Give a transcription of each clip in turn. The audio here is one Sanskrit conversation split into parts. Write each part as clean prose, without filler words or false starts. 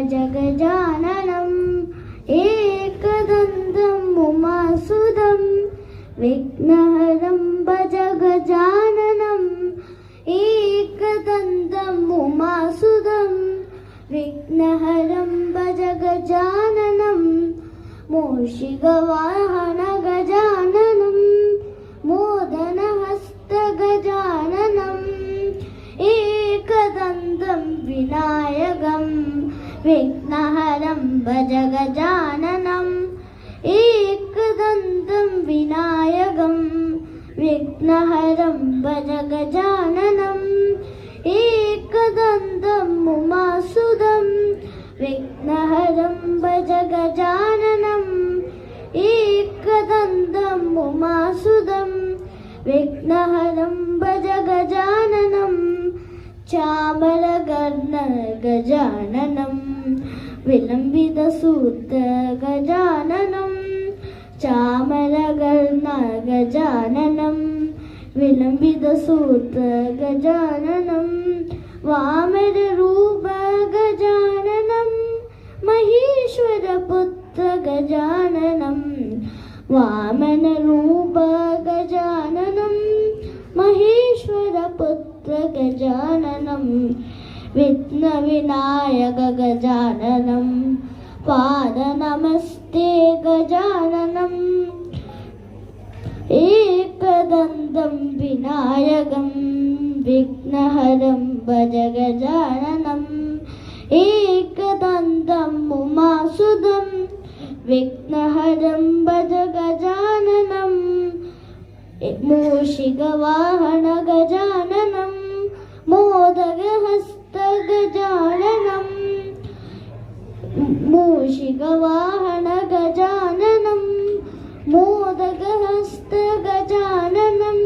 भज गजाननम् एकदन्तम् उमासुतम् विघ्नहरं भज गजाननम् एकदन्तम् उमासुतम् विघ्नहरं भज गजाननम् मूषिकवाहन गजाननम् मोदनहस्त गजाननम् एकदन्तं विनायकं विघ्नहरं भज गजाननम् एकदन्तं विनायकं विघ्नहरं भज गजाननम् एकदन्तम् उमासुतम् विघ्नहरं भज गजाननम् एकदन्तम् उमासुतम् विघ्नहरं भज गजाननम् चामरकर्ण गजाननम् विलम्बितसूत्र गजाननम् चामरकर्ण गजाननम् विलम्बितसूत्र गजाननम् वामनरूप गजाननम् महेश्वरपुत्र गजाननम् वामनरूप गजाननम् महेश्वरपुत्र गजाननम् विघ्नविनायक गजाननम् पादनमस्ते गजाननम् एकदन्तं विनायकं विघ्नहरं भज गजाननम् एकदन्तम् उमासुतम् विघ्नहरं भज गजाननम् मूषिकवाहन गजाननम् मोदकहस्त गजाननम् मूषिकवाहन गजाननम् मोदकहस्त गजाननम्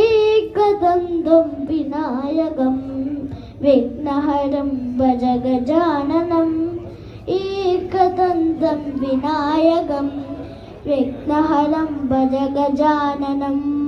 एकदन्तं विनायकं विघ्नहरं भज गजाननम् एकदन्तं विनायकं विघ्नहरं भज गजाननम्